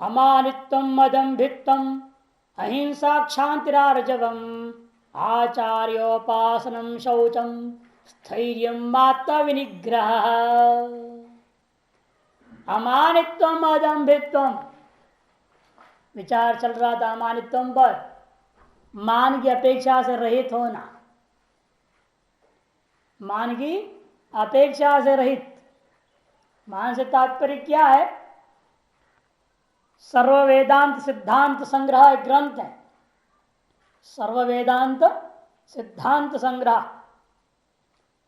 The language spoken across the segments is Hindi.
अमानित्वम अदम्भित्वम अहिंसा क्षांतिरार्जवम आचार्योपासनम शौचम स्थैर्यम आत्मविनिग्रह। अमानित्वम अदम्भित्वम विचार चल रहा था अमानित्वम पर। मान की अपेक्षा से रहित होना, मान की अपेक्षा से रहित। मान से तात्पर्य क्या है? सर्व वेदांत सिद्धांत संग्रह एक ग्रंथ है। सर्व वेदांत सिद्धांत संग्रह,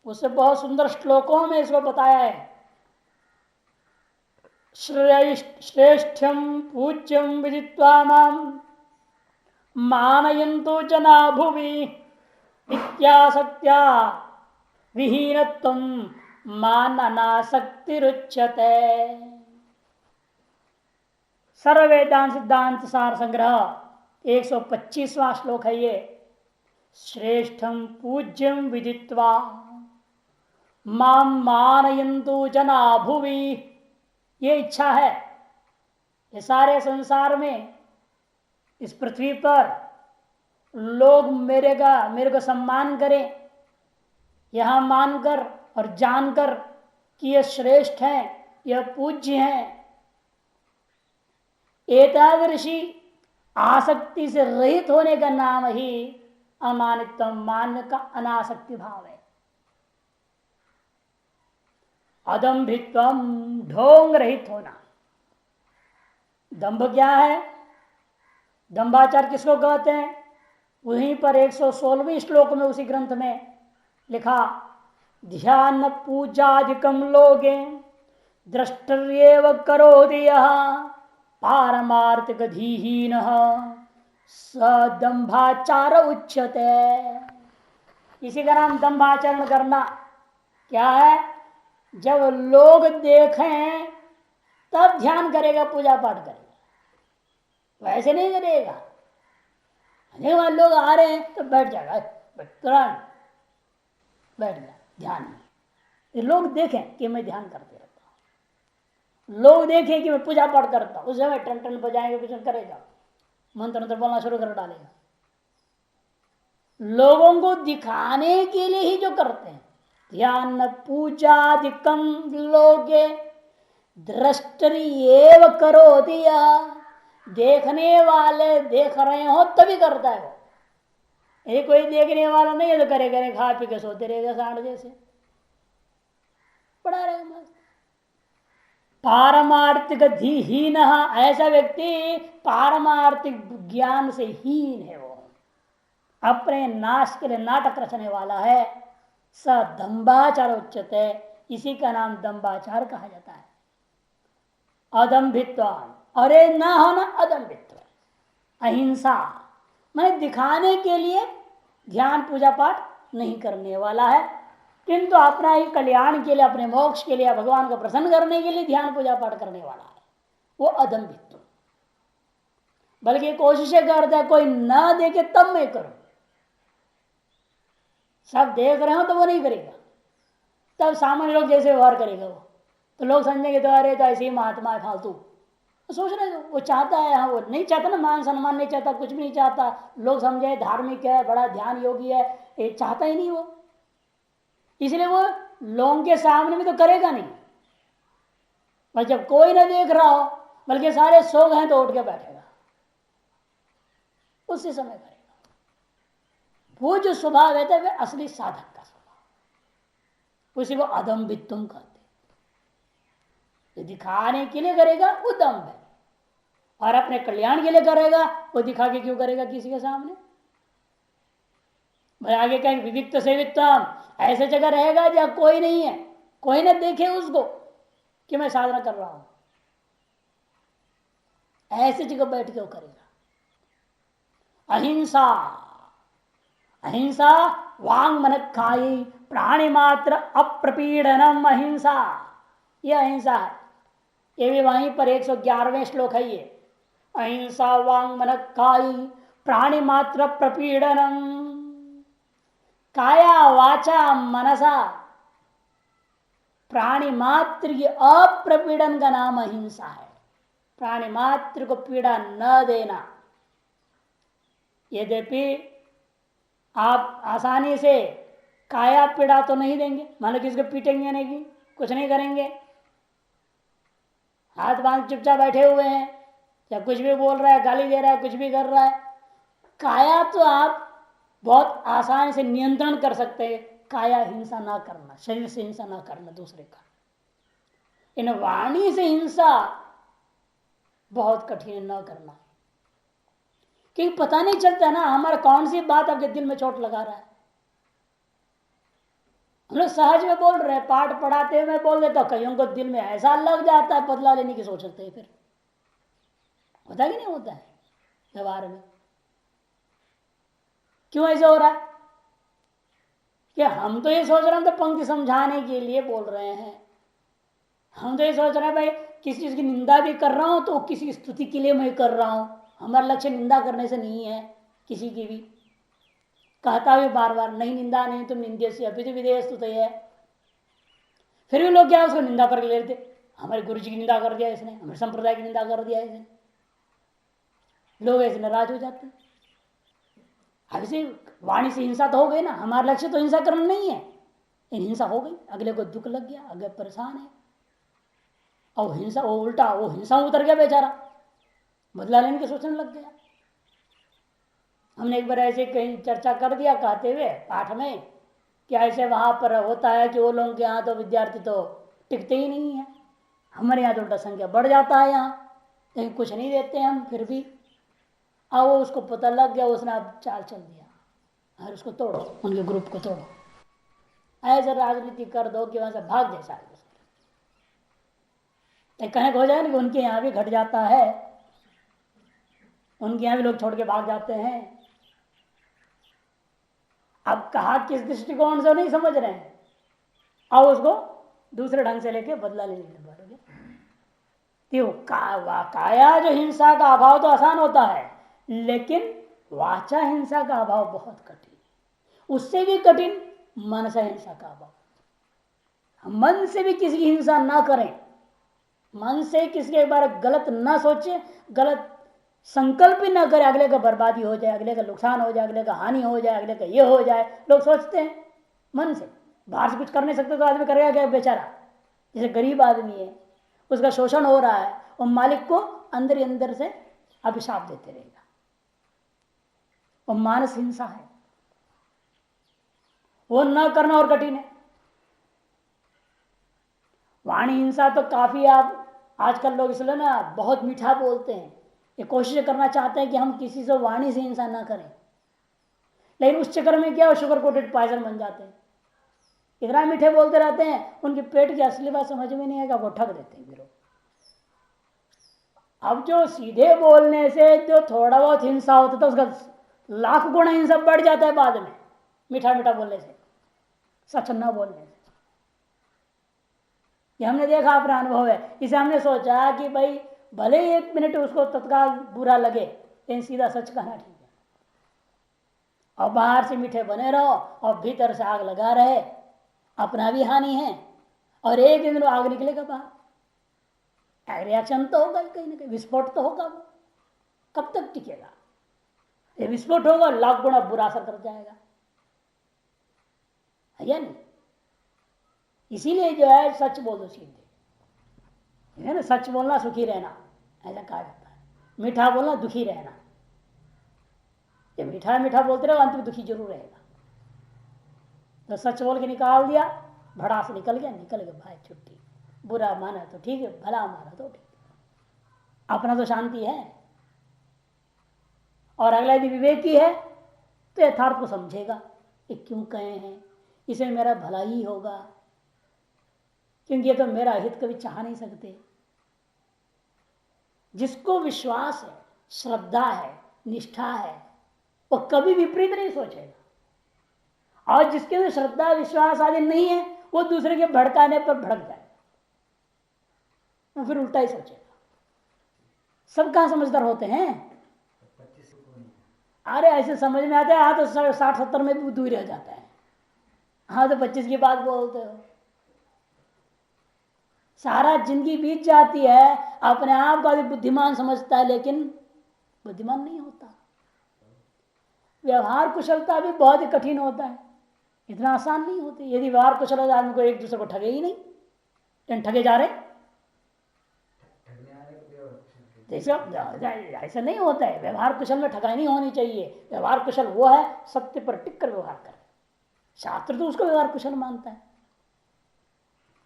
उससे बहुत सुंदर श्लोकों में इसको बताया है। श्रेष्ठ्यम पूज्यम विदित्वा माम मानयन्तु जना भुवि इत्यासक्त्या विहीनत्वम माननासक्तिरुच्यते। सर्व वेदांत सिद्धांत सार संग्रह 125वां श्लोक है ये। श्रेष्ठम पूज्यम विदित्वा माम मानयन्तु जना भुवि, ये इच्छा है। ये सारे संसार में, इस पृथ्वी पर लोग मेरे को सम्मान करें, यह मानकर और जानकर कि ये श्रेष्ठ हैं, यह पूज्य हैं। एतादृशी आसक्ति से रहित होने का नाम ही अमानित्व, मान का अनासक्ति भाव है। अदम्भित्वम, ढोंग रहित होना। दंभ क्या है? दंभाचार किसको कहते हैं? वहीं पर 116वें श्लोक में उसी ग्रंथ में लिखा, ध्यान पूजादिकम लोगे द्रष्टर्येव करोति यः पारमार्थिक धीहीन सदंभाचार उच्यते। इसी का नाम दंभाचरण करना। क्या है? जब लोग देखें तब ध्यान करेगा, पूजा पाठ करेगा, वैसे नहीं करेगा। लोग आ रहे हैं तो बैठ जाएगा, तुरंत बैठ गया ध्यान में। लोग देखें कि मैं ध्यान करते रहता हूं, लोग देखें कि मैं पूजा पाठ करता हूं, उस समय टन टन बजाएंगे, कुछ करेगा, मंत्र मंत्र बोलना शुरू कर डालेगा। लोगों को दिखाने के लिए ही जो करते हैं, ध्यान पूजादिकम लोगे द्रष्टरि एव करोति यः, देखने वाले देख रहे हो तभी करता है वो। यदि कोई देखने वाला नहीं है तो करेगा नहीं, खा पी के सोते रहेगा सांड जैसे, पड़ा रहेगा मस्त। पारमार्थिक धीहीन, ऐसा व्यक्ति पारमार्थिक ज्ञान से हीन है। वो अपने नाश के लिए नाटक रचने वाला है। स दंभाचार उच्यते, इसी का नाम दंभाचार कहा जाता है। अदम्भित्व, अरे ना होना अदम्भित्व। अहिंसा मैं दिखाने के लिए ध्यान पूजा पाठ नहीं करने वाला है, किंतु अपना ही कल्याण के लिए, अपने मोक्ष के लिए, भगवान को प्रसन्न करने के लिए ध्यान पूजा पाठ करने वाला है, वो अदम्भित्व। बल्कि कोशिशें करता है कोई ना देखे तब मैं करूं, सब देख रहे हो तो वो नहीं करेगा, तब सामान्य लोग जैसे व्यवहार करेगा वो, तो लोग समझेंगे तो अरे तो ऐसे ही महात्मा है, फालतू। तो सोच रहे हो वो चाहता है, हाँ वो नहीं चाहता ना, मान सम्मान नहीं चाहता, कुछ भी नहीं चाहता, लोग समझे धार्मिक है, बड़ा ध्यान योगी है, ये चाहता ही नहीं वो। इसलिए वो लोगों के सामने भी तो करेगा नहीं, पर जब कोई ना देख रहा हो, बल्कि सारे सो गए तो उठ के बैठेगा, उसी समय करेगा। वो जो स्वभाव है वे असली साधक का स्वभाव, उसी को अदम्भित्वम कहते। दिखाने के लिए करेगा वो दम्भ है, और अपने कल्याण के लिए करेगा वो दिखा के क्यों करेगा किसी के सामने? भाई आगे कहेंगे विविक्त सेवित्वम, ऐसे जगह रहेगा जहां कोई नहीं है, कोई ना देखे उसको कि मैं साधना कर रहा हूं, ऐसे जगह बैठ के वो करेगा। अहिंसा, अहिंसा वांग मन खाई प्राणी मात्र अप्रपीड़नम अहिंसा, यह अहिंसा है। ये भी वहीं पर 111वें श्लोक है ये। अहिंसा वांग मन खाई प्राणी मात्र प्रपीड़नम, काया वाचा मनसा प्राणी मात्र की अप्रपीड़न का नाम अहिंसा है। प्राणी मात्र को पीड़ा न देना। यद्यपि आप आसानी से काया पीड़ा तो नहीं देंगे, मान किसको पीटेंगे नहीं, कुछ नहीं करेंगे, हाथ बांध चुपचाप बैठे हुए हैं, या कुछ भी बोल रहा है, गाली दे रहा है, कुछ भी कर रहा है। काया तो आप बहुत आसानी से नियंत्रण कर सकते हैं, काया हिंसा ना करना, शरीर से हिंसा ना करना दूसरे का। इन वाणी से हिंसा बहुत कठिन न करना, क्योंकि पता नहीं चलता ना हमारा कौन सी बात आपके दिल में चोट लगा रहा है। हम लोग सहज में बोल रहे हैं, पाठ पढ़ाते हुए मैं बोल देता हूं, कईयों को दिल में ऐसा लग जाता है, बदला लेने की सोचते हैं। फिर होता कि नहीं होता है व्यवहार में? क्यों ऐसा हो रहा है? कि हम तो ये सोच रहे हैं तो पंक्ति समझाने के लिए बोल रहे हैं, हम तो ये सोच रहे हैं भाई किसी चीज की निंदा भी कर रहा हूं तो किसी स्तुति के लिए मैं कर रहा हूं, हमारा लक्ष्य निंदा करने से नहीं है किसी की भी। कहता भी बार बार, नहीं निंदा नहीं तुम निंदे से अभी तो विधेय स्तुत है। फिर भी लोग क्या उसको निंदा कर लेते, हमारे गुरु जी की निंदा कर दिया इसने, हमारे संप्रदाय की निंदा कर दिया इसने, लोग ऐसे नाराज हो जाते हैं। अब इसे वाणी से हिंसा तो हो गई ना, हमारा लक्ष्य तो हिंसा करना नहीं है, इन हिंसा हो गई, अगले को दुख लग गया, अगले परेशान है, और हिंसा वो उल्टा वो हिंसा उतर गया बेचारा, बदला लेने के सोचने लग गया। हमने एक बार ऐसे कहीं चर्चा कर दिया कहते हुए पाठ में कि ऐसे वहां पर होता है कि वो लोगों के यहाँ तो विद्यार्थी तो टिकते ही नहीं है, हमारे यहाँ तो उल्टा संख्या बढ़ जाता है यहाँ, कहीं कुछ नहीं देते हम फिर भी। अब वो उसको पता लग गया, उसने अब चाल चल दिया और उसको तोड़ो, उनके ग्रुप को तोड़ो, ऐसे राजनीति कर दो कि वहां से भाग जाए सारे। कहने को हो जाए ना कि उनके यहाँ भी घट जाता है, उनके यहाँ भी लोग छोड़ के भाग जाते हैं। अब कहा किस दृष्टिकोण से नहीं समझ रहे हैं, अब उसको दूसरे ढंग से लेके बदला लेने बढ़ोगे। काया जो हिंसा का अभाव तो आसान होता है, लेकिन वाचा हिंसा का अभाव बहुत कठिन, उससे भी कठिन मनसा हिंसा का अभाव। मन से भी किसी की हिंसा ना करें, मन से किसी के बारे गलत ना सोचे, गलत संकल्प ही ना करे, अगले का बर्बादी हो जाए, अगले का नुकसान हो जाए, अगले का हानि हो जाए, अगले का ये हो जाए, लोग सोचते हैं मन से। बाहर से कुछ कर नहीं सकते तो आदमी करेगा क्या बेचारा? जैसे गरीब आदमी है, उसका शोषण हो रहा है, और मालिक को अंदर ही अंदर से अभिशाप देते रहेगा, वो मानस हिंसा है, वो न करना और कठिन है। वाणी हिंसा तो काफी, आप आजकल लोग इसलिए ना बहुत मीठा बोलते हैं, ये कोशिश करना चाहते हैं कि हम किसी से वाणी से हिंसा ना करें, लेकिन उस चक्कर में क्या शुगर कोटेड पॉइजन बन जाते हैं। इतना मीठे बोलते रहते हैं, उनके पेट की असली बात समझ में नहीं आएगा, वो ठग देते हैं फिर। अब जो सीधे बोलने से जो थोड़ा बहुत हिंसा होता था उसका लाख गुना हिंसा बढ़ जाता है बाद में, मीठा मीठा बोलने से, सच न बोलने से। ये हमने देखा, अपना अनुभव है। इसे हमने सोचा कि भाई भले ही 1 मिनट उसको तत्काल बुरा लगे, लेकिन सीधा सच कहना ठीक है। और बाहर से मीठे बने रहो और भीतर से आग लगा रहे, अपना भी हानि है, और एक दिन आग निकलेगा बाहर, रिएक्शन तो होगा कहीं ना कहीं, विस्फोट तो होगा। वो कब तक टिकेगा? ये विस्फोट होगा, लाख गुना बुरा असर कर जाएगा, है या नहीं? इसीलिए जो है सच बोल दो सीधे, है ना, सच बोलना सुखी रहना, ऐसा कहा जाता है। मीठा बोलना दुखी रहना, ये मीठा मीठा बोलते रहो, अंत में दुखी जरूर रहेगा। तो सच बोल के निकाल दिया, भड़ास निकल गया, भाई छुट्टी, बुरा माना तो ठीक है, भला माना तो ठीक है, अपना तो शांति है। और अगला यदि विवेकी है तो यथार्थ को समझेगा कि क्यों कहे हैं, इसमें मेरा भला ही होगा, क्योंकि ये तो मेरा हित कभी चाह नहीं सकते। जिसको विश्वास है, श्रद्धा है, निष्ठा है, वो कभी विपरीत नहीं सोचेगा। और जिसके अंदर श्रद्धा विश्वास आदि नहीं है, वो दूसरे के भड़काने पर भड़क जाएगा, वो फिर उल्टा ही सोचेगा। सब कहां समझदार होते हैं? अरे ऐसे समझ में आता है, हाँ तो 60-70 में भी दूर रह जाता है, हाँ तो 25 की बात बोलते हो। सारा जिंदगी बीत जाती है, अपने आप को बुद्धिमान समझता है लेकिन बुद्धिमान नहीं होता। व्यवहार कुशलता भी बहुत ही कठिन होता है, इतना आसान नहीं होती। यदि व्यवहार कुशल आदमी को एक दूसरे को ठगे ही नहीं, लेकिन ठगे जा रहे, ऐसा नहीं होता है। व्यवहार कुशल में ठगाई नहीं होनी चाहिए। व्यवहार कुशल वो है सत्य पर टिक कर व्यवहार करे। शास्त्र तो उसको व्यवहार कुशल मानता है।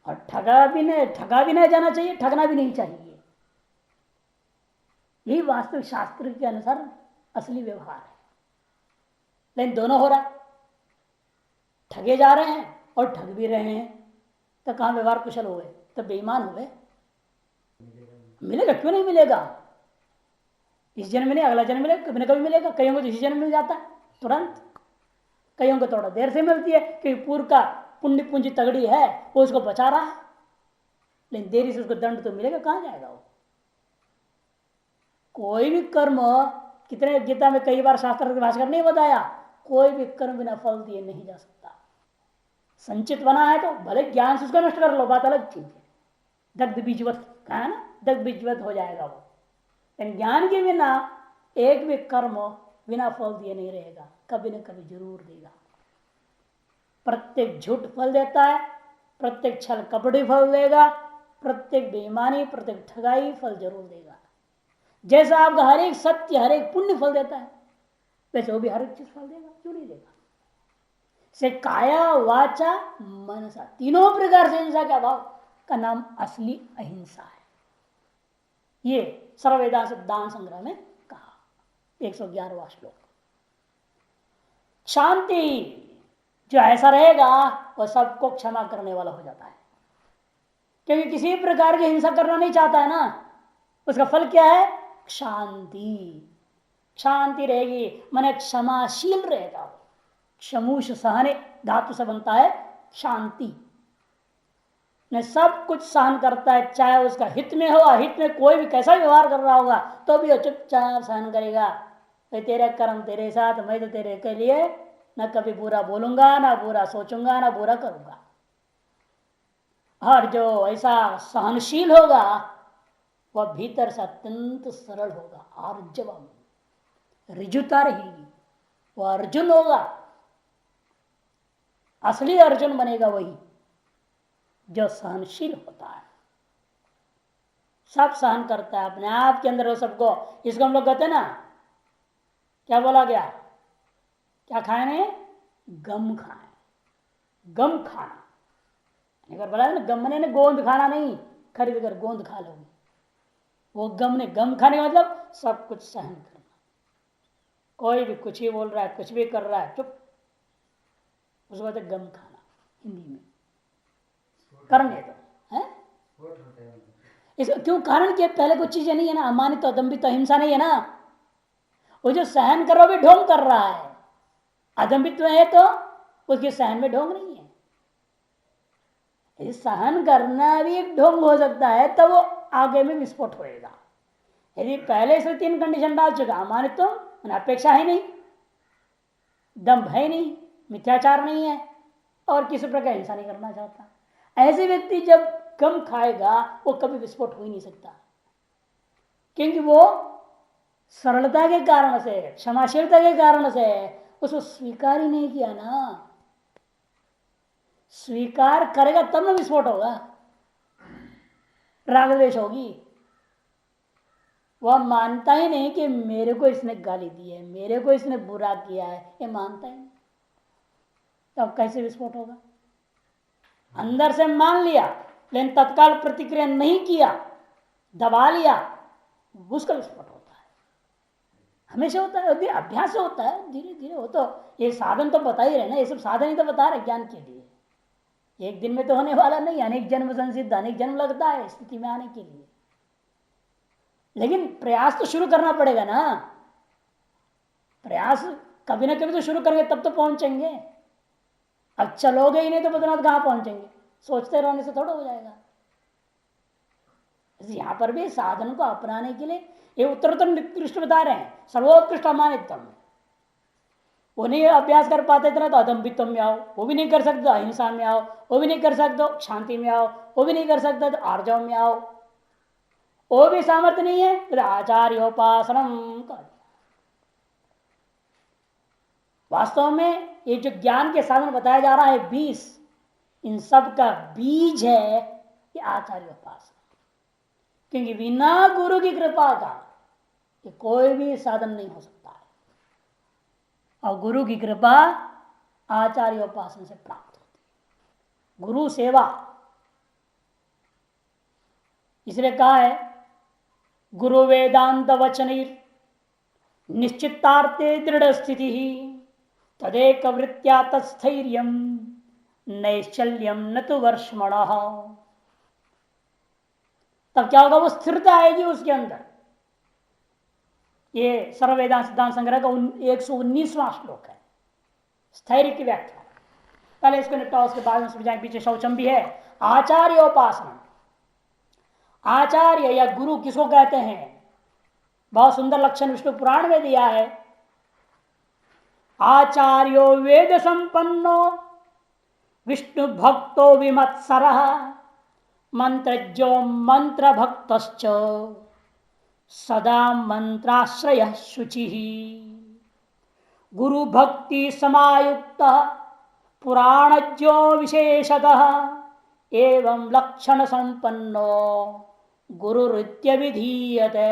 और ठगा भी नहीं जाना चाहिए, ठगना भी नहीं चाहिए। यही वास्तविक शास्त्र के अनुसार असली व्यवहार है। लेकिन दोनों हो रहा है, ठगे जा रहे हैं और ठग भी रहे हैं, तो कहां व्यवहार कुशल हो गए? तो बेईमान हो गए। मिलेगा क्यों नहीं मिलेगा? इस जन्म में नहीं, अगला जन्म मिलेगा, कभी ना कभी मिलेगा। कईयों को इसी जन्म मिल जाता है तुरंत, कईयों को थोड़ा देर से मिलती है कि पूर्व का पुण्य पूंजी तगड़ी है, वो उसको बचा रहा है, लेकिन देरी से उसको दंड तो मिलेगा। कहां जाएगा वो? कोई भी कर्म, कितने गीता में कई बार शास्त्र भाषकर नहीं बताया, कोई भी कर्म बिना फल दिए नहीं जा सकता। संचित बना है तो भले ज्ञान से उसको नष्ट कर लो, बात अलग चीज है। दग्ध बीजवत कहा है ना, दग्ध बीजवत हो जाएगा वो। लेकिन ज्ञान के बिना एक भी कर्म बिना फल दिए नहीं रहेगा, कभी न कभी जरूर देगा। प्रत्येक झूठ फल देता है, प्रत्येक छल कपड़ी फल देगा, प्रत्येक बेईमानी, प्रत्येक ठगाई फल जरूर देगा। जैसा आपका हर एक सत्य, हर एक पुण्य फल देता है, वैसे वो भी हर एक चीज फल देगा। क्यों नहीं देगा? से काया वाचा मनसा, तीनों प्रकार से हिंसा का अभाव का नाम असली अहिंसा है। ये सर्ववेदा सिद्धांत संग्रह में कहा, 111वां श्लोक। शांति जो ऐसा रहेगा वह सबको क्षमा करने वाला हो जाता है, क्योंकि किसी प्रकार की हिंसा करना नहीं चाहता है ना। उसका फल क्या है? शांति। शांति रहेगी माने क्षमाशील रहेगा। क्षमुष सहने धातु से बनता है शांति। ने सब कुछ सहन करता है, चाहे उसका हित में हो अहित में, कोई भी कैसा व्यवहार कर रहा होगा तो भी वो चुपचाप सहन करेगा। तेरे कर्म तेरे साथ, मैं तो तेरे के लिए न कभी बुरा बोलूंगा, ना बुरा सोचूंगा, ना बुरा करूंगा। और जो ऐसा सहनशील होगा वह भीतर से अत्यंत सरल होगा, आर्जवम, रिजुता रहेगी, वह अर्जुन होगा। असली अर्जुन बनेगा वही जो सहनशील होता है, सब सहन करता है अपने आप के अंदर वो सबको। इसको हम लोग कहते हैं ना, क्या बोला गया? क्या खाए नहीं? गम खाए, गम खाना। एक बार बोला ना, गम ने गोंद खाना नहीं, खरीद कर गोंद खा लोगे। वो गम ने, गम खाने का मतलब सब कुछ सहन करना। कोई भी कुछ ही बोल रहा है, कुछ भी कर रहा है, चुप, उसको कहते गम खाना हिंदी में। करने दो है इसका क्यों? कारण कि पहले कुछ चीजें नहीं है ना, अमानित अदम्बित अहिंसा नहीं है ना। वो जो सहन कर रहा है ढोंग कर रहा है, अदम्बित्व है तो उसके सहन में ढोंग नहीं है। सहन करना भी एक ढोंग हो सकता है, तब वो आगे में विस्फोट होएगा। यदि पहले से 3 कंडीशन डाल चुका, अमानित्व अपेक्षा है नहीं, दम्भ है नहीं, मिथ्याचार नहीं है, और किसी प्रकार हिंसा नहीं करना चाहता, ऐसे व्यक्ति जब कम खाएगा वो कभी विस्फोट हो ही नहीं सकता। क्योंकि वो सरलता के कारण से, क्षमाशीलता के कारण से उसको स्वीकार ही नहीं किया ना। स्वीकार करेगा तब ना विस्फोट होगा, राग द्वेष होगी। वह मानता ही नहीं कि मेरे को इसने गाली दी है, मेरे को इसने बुरा किया है, ये मानता ही नहीं, तब कैसे विस्फोट होगा? अंदर से मान लिया लेकिन तत्काल प्रतिक्रिया नहीं किया, दबा लिया, उसका विस्फोट होता है। हमेशा होता है, अभ्यास से होता है, धीरे धीरे हो। तो ये साधन तो बता ही रहे ना, ये सब साधन ही तो बता रहे ज्ञान के लिए। एक दिन में तो होने वाला नहीं, अनेक जन्म संसिद्ध, अनेक जन्म लगता है स्थिति में आने के लिए। लेकिन प्रयास तो शुरू करना पड़ेगा ना। प्रयास कभी ना कभी तो शुरू करेंगे तब तो पहुंचेंगे। अब चलोगे ही नहीं तो बद्रीनाथ कहां पहुंचेंगे? सोचते रहने से थोड़ा हो जाएगा। यहां पर भी साधन को अपनाने के लिए ये उत्तरोत्तर निकृष्ट बता रहे हैं, सर्वोत्कृष्ट अमानितम। वो नहीं अभ्यास कर पाते इतना तो अदम्भित्व में आओ, वो भी नहीं कर सकते तो अहिंसा में आओ, वो भी नहीं कर सकते तो शांति में आओ, वो भी नहीं कर सकते तो आर्जव में आओ, वो भी सामर्थ्य नहीं है तो आचार्योपासनम कर। वास्तव में ये जो ज्ञान के साधन बताया जा रहा है 20, इन सब का बीज है ये आचार्योपासना। क्योंकि बिना गुरु की कृपा का ये कोई भी साधन नहीं हो सकता है, और गुरु की कृपा आचार्योपासना से प्राप्त होती है। गुरु सेवा इसलिए कहा है गुरु वेदांत वचन निश्चितार्थे दृढ़ स्थिति ही तदेक वृत्त्या तत्स्थैर्यम नैश्चल्यम न तो वर्षमण। तब क्या होगा, वो स्थिरता आएगी उसके अंदर। ये सर्ववेदांत सिद्धांत संग्रह का 119वां श्लोक है, स्थैर्य की व्याख्या। पहले इसको निपटाओ, उसके बाद में समझाएं। पीछे शौचम भी है। आचार्योपासना, आचार्य या गुरु किसको कहते हैं? बहुत सुंदर लक्षण विष्णु पुराण में दिया है। आचार्यो वेद संपन्नो विष्णु भक्तो विमत्सर मंत्रज्ञो मंत्र भक्तश्च सदा मंत्राश्रय शुचि गुरु भक्ति समायुक्त पुराणज्ञो विशेषतः एवं लक्षण संपन्नो गुरुरित्य विधीयते।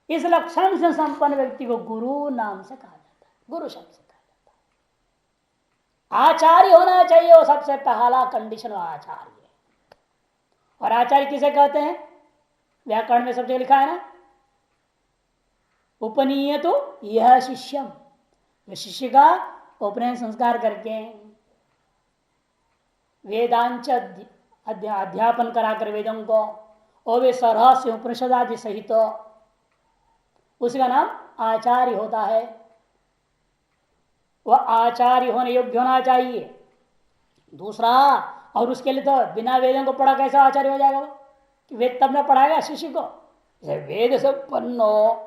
इस लक्षण से संपन्न व्यक्ति को गुरु नाम से कहा जाता है, गुरु शब्द से कहा जाता है। आचार्य होना चाहिए, वो सबसे पहला कंडीशन आचार्य। और आचार्य किसे कहते हैं? व्याकरण में सब जगह लिखा है ना, उपनीय तो यह शिष्यम, शिष्य का उपनयन संस्कार करके वेदांच अध्यापन कराकर वेदों को, और वे सरह से उपनिषद आदि सहित, उसका नाम आचार्य होता है। वह आचार्य होने योग्य होना चाहिए। दूसरा, और उसके लिए तो बिना वेदों को पढ़ा कैसा आचार्य हो जाएगा? कि वेद तब न पढ़ाएगा शिष्य को, वेद से पन्नो।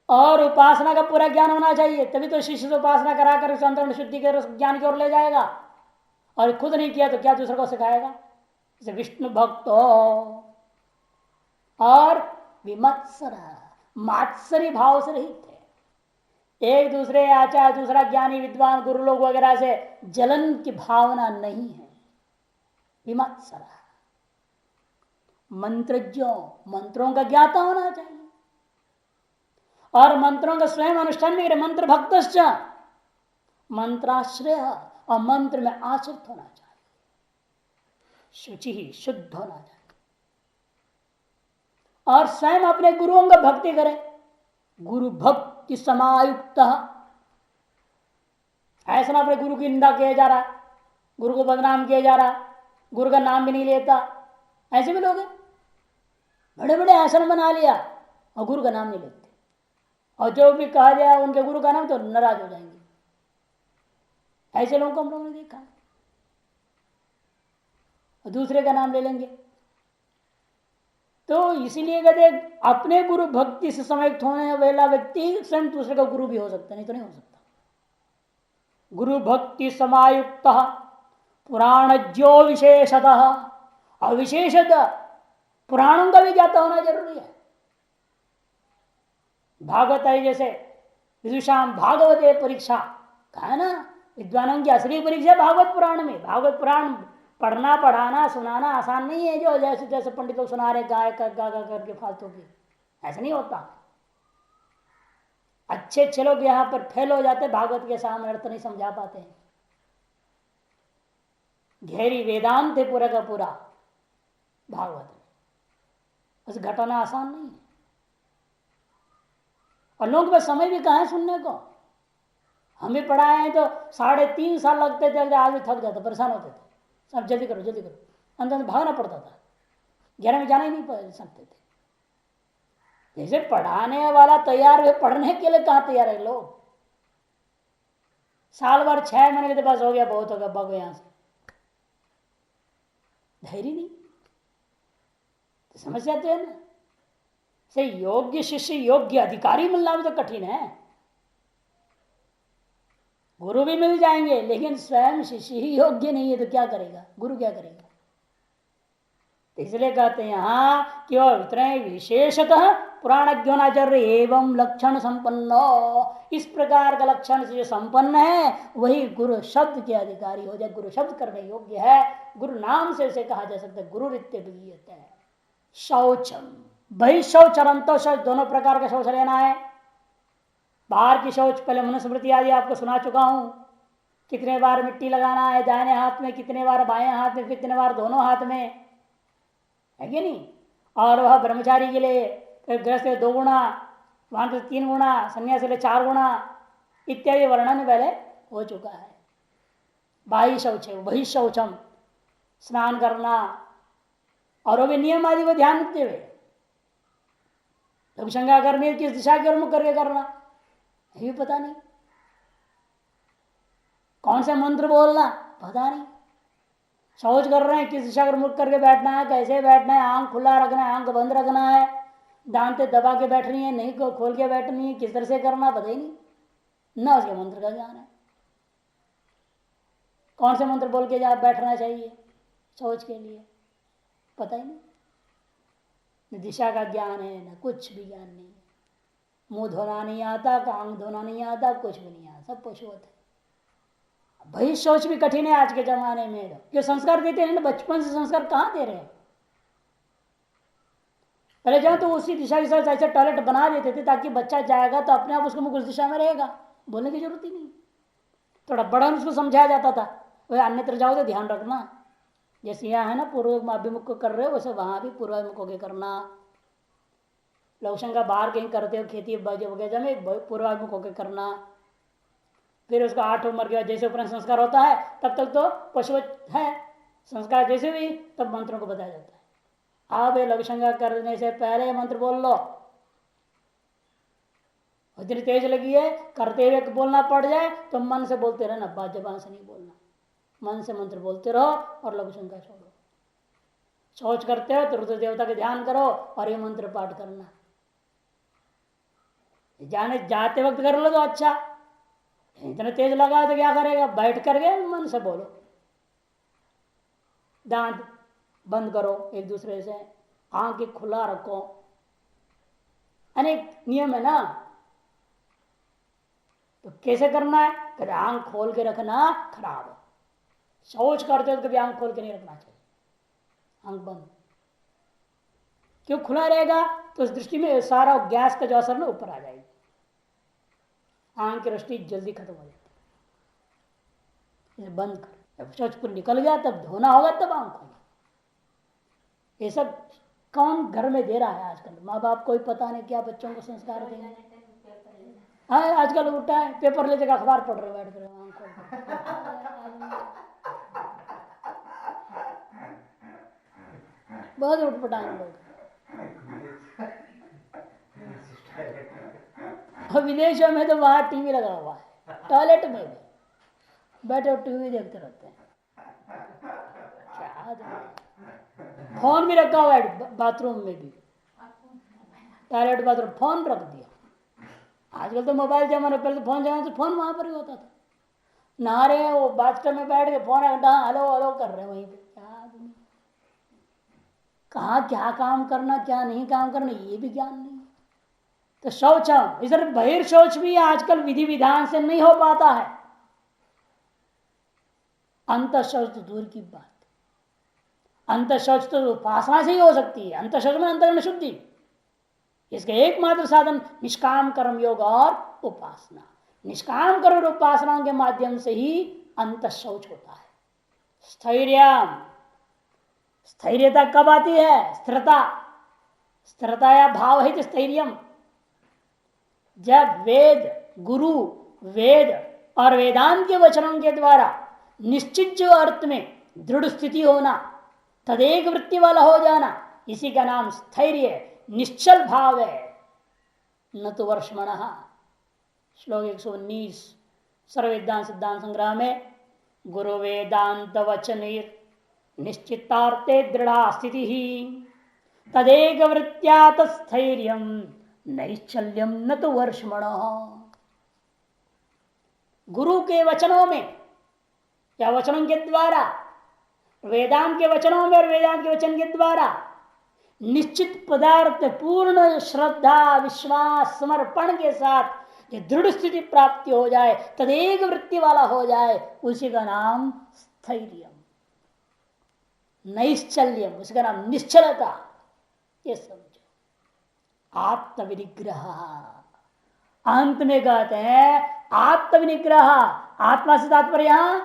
और उपासना का पूरा ज्ञान होना चाहिए, तभी तो शिष्य से उपासना कराकर उस अंतर्गुण शुद्धि के ज्ञान की ओर ले जाएगा। और खुद नहीं किया तो क्या दूसरे को सिखाएगा? जैसे विष्णु भक्त और विमत्सर, मात्सरी भाव से रहित है। एक दूसरे आचार्य, दूसरा ज्ञानी विद्वान गुरु लोग वगैरह से जलन की भावना नहीं है। विमत्सर मंत्रज्ञों, मंत्रों का ज्ञाता होना चाहिए। और मंत्रों का स्वयं अनुष्ठान में मंत्र भक्तश्च, मंत्राश्रय, और मंत्र में आश्रित होना चाहिए। शुचि ही शुद्ध होना चाहिए। और स्वयं अपने गुरुओं का भक्ति करे, गुरु भक्ति समायुक्त। ऐसा ना अपने गुरु की निंदा किया जा रहा, गुरु को बदनाम किया जा रहा, गुरु का नाम भी नहीं लेता। ऐसे भी लोग हैं, बड़े बड़े आश्रम बना लिया और गुरु का नाम नहीं लेते, और जो भी कहा जाए उनके गुरु का नाम तो नाराज हो जाएंगे। ऐसे लोगों को हम लोगों ने देखा है। और दूसरे का नाम ले लेंगे। तो इसीलिए कहते अपने गुरु भक्ति से समायुक्त होने वाला व्यक्ति स्वयं दूसरे का गुरु भी हो सकता, नहीं तो नहीं हो सकता। गुरु भक्ति समायुक्त पुराणज्ञो विशेषतः, और विशेषतः पुराणों का भी ज्ञाता होना जरूरी है। भागवत है जैसे विदुषाम भागवते परीक्षा कहा है ना, विद्वानों की असली परीक्षा भागवत पुराण में। भागवत पुराण पढ़ना पढ़ाना सुनाना आसान नहीं है, जो जैसे जैसे पंडित लोग सुना रहे गाय कर गा गा करके फालतू की, ऐसा नहीं होता। अच्छे अच्छे लोग यहाँ पर फेल हो जाते, भागवत के सामने अर्थ नहीं समझा पाते हैं। गहरी वेदांत है पूरा का पूरा भागवत में, बस घटाना आसान नहीं है। और लोगों के पास समय भी कहाँ है सुनने को। हम भी पढ़ाए हैं तो 3.5 साल लगते थे, आदमी थक जाता, परेशान होते थे, सब जल्दी करो जल्दी करो, अंदर भागना पड़ता था, 11 में जाना ही नहीं सकते थे। जैसे पढ़ाने वाला तैयार है, पढ़ने के लिए कहाँ तैयार है लोग। साल भर 6 महीने के पास हो गया, बहुत होगा, भागो यहां से, धैर्य नहीं। तो समस्या तो है ना, से योग्य शिष्य योग्य अधिकारी मिलना भी तो कठिन है। गुरु भी मिल जाएंगे लेकिन स्वयं शिष्य ही योग्य नहीं है तो क्या करेगा, गुरु क्या करेगा। तो इसलिए कहते हैं यहां कि वह इतने विशेषतः पुराणज्ञानाचार्य एवं लक्षण संपन्न, इस प्रकार का लक्षण से जो संपन्न है वही गुरु शब्द के अधिकारी हो जाए, गुरु शब्द करने योग्य है। गुरु नाम से उसे कहा जा सकता है, गुरु रित्य है। शौचम बहिशौच और अंतो शौच दोनों प्रकार का शौच लेना है। बाहर की शौच पहले मनुस्मृति आदि आपको सुना चुका हूं, कितने बार मिट्टी लगाना है दाहिने हाथ में, कितने बार बाएं हाथ में, कितने बार दोनों हाथ में, है कि नहीं। और वह ब्रह्मचारी के लिए गृहस्थ 2 गुना, वहां से 3 गुना, संन्यास के 4 गुना इत्यादि वर्णन पहले हो चुका है। बाह्य शौच है वही शौचम, स्नान करना और वो भी नियम आदि को ध्यान रखते हुए। जब शंका करनी किस दिशा के ओर मुख करके करना ये भी पता नहीं, कौन सा मंत्र बोलना पता नहीं, शौच कर रहे हैं किस दिशा पर मुख करके बैठना है, कैसे बैठना है, आंख खुला रखना है, आंख बंद रखना है, दांते दबा के बैठनी है, नहीं को खोल के बैठनी है, किस तरह से करना पता ही नहीं, ना उसके मंत्र का ज्ञान है। कौन से मंत्र बोल के जा बैठना चाहिए शौच के लिए पता ही नहीं, न दिशा का ज्ञान है न कुछ भी ज्ञान नहीं है। मुंह धोना नहीं आता, आंख धोना नहीं आता, कुछ भी नहीं आता, सब पशुवत है। भाई शौच भी कठिन है आज के जमाने में, जो संस्कार देते हैं ना बचपन से संस्कार कहाँ दे रहे हैं। पहले जाओ तो उसी दिशा के साथ ऐसे टॉयलेट बना देते थे ताकि बच्चा जाएगा तो अपने आप उसको मुख उस दिशा में रहेगा, बोलने की जरूरत ही नहीं। थोड़ा बड़ा उसको समझाया जाता था, वह अन्यत्र जाओ तो ध्यान रखना, जैसे यहाँ है ना पूर्व अभिमुख कर रहे हो वैसे वहां भी पूर्वाभिमुख होकर करना। लौशंका बाहर कहीं करते हो खेती वगैरह में पूर्वाभिमुख होकर करना। फिर उसका 8 उम्र के बाद जैसे उपनयन संस्कार होता है तब तक तो पशु है संस्कार, जैसे भी तब मंत्रों को बताया जाता है। आप ये लघुशंका करने से पहले मंत्र बोल लो, इतनी तेज लगी है करते हुए बोलना पड़ जाए तो मन से बोलते रहना, बात जबान से नहीं बोलना, मन से मंत्र बोलते रहो और लघुशंका छोड़ो। शौच करते हो तो रुद्र देवता का ध्यान करो और ये मंत्र पाठ करना। जाने जाते वक्त कर लो तो अच्छा, इतना तेज लगा तो क्या करेगा, बैठ करके मन से बोलो, दांत बंद करो एक दूसरे से, आंखें खुला रखो, अनेक नियम है ना। तो कैसे करना है, कभी आंख खोल के रखना खराब है, शौच करते हो तो कभी आंख खोल के नहीं रखना चाहिए, आंख बंद। क्यों खुला रहेगा तो उस दृष्टि में सारा गैस का जो असर ना ऊपर आ जाएगी, आंख की रोशनी जल्दी खत्म हो जाती है। बंद कर, जब शौच पूरी निकल गया तब धोना होगा तब आंख खोलना। ये सब कौन घर में दे रहा है आजकल, माँ बाप को ही पता नहीं क्या बच्चों को संस्कार देंगे। हाँ आजकल उल्टा है, पेपर ले जाकर अखबार पढ़ रहे बैठ कर आंख खोल, बहुत उठपटांग लोग। और विदेशों में तो वहां टीवी लगा हुआ है, टॉयलेट में भी बैठे टीवी देखते रहते हैं। क्या फोन भी रखा हुआ है बाथरूम में भी, टॉयलेट बाथरूम फोन रख दिया। आजकल तो मोबाइल जमाना, पहले तो फोन जमाना तो फोन वहां पर ही होता था। नहा रहे हैं वो बाथटब में बैठ के फोन हेलो हेलो कर रहे हैं वहीं पे, क्या आदमी कहाँ क्या काम करना क्या नहीं काम करना ये भी ज्ञान नहीं। तो शौचम इधर बहिर्शौच भी आजकल विधि विधान से नहीं हो पाता है, अंत शौच तो दूर की बात, अंत शौच तो उपासना से ही हो सकती है। अंत शौच में अंतकरण शुद्धि, इसका एकमात्र साधन निष्काम कर्म योग और उपासना। निष्काम कर्म और उपासनाओं के माध्यम से ही अंत शौच होता है। स्थैर्य, स्थैर्यता कब आती है, स्थिरता, स्थिरता या भाव है स्थैर्यम। जब वेद गुरु वेद और वेदांत के वचनों के द्वारा निश्चित जो अर्थ में दृढ़ स्थिति होना, तदेक वृत्ति वाला हो जाना, इसी का नाम स्थैर्य निश्चल भाव है। न तो वर्षमण, श्लोक 119 सर्ववेदांत सिद्धांत संग्रह में, गुरु वेदांत वचन निश्चितार्थे दृढ़ा स्थिति ही तदेक वृत्त्या तस्थैर्यम नैश्चल्यम न तो वर्षमण। गुरु के वचनों में या वचनों के द्वारा, वेदांत के वचनों में और वेदांत के वचन के द्वारा निश्चित पदार्थ पूर्ण श्रद्धा विश्वास समर्पण के साथ जो दृढ़ स्थिति प्राप्ति हो जाए, तदेक वृत्ति वाला हो जाए, उसी का नाम स्थैर्यम, नैश्चल्यम, उसका नाम निश्चलता। ये समझो आत्मविनिग्रह। अंत में कहते हैं आत्मविनिग्रह। आत्मा से तात्पर्य यहां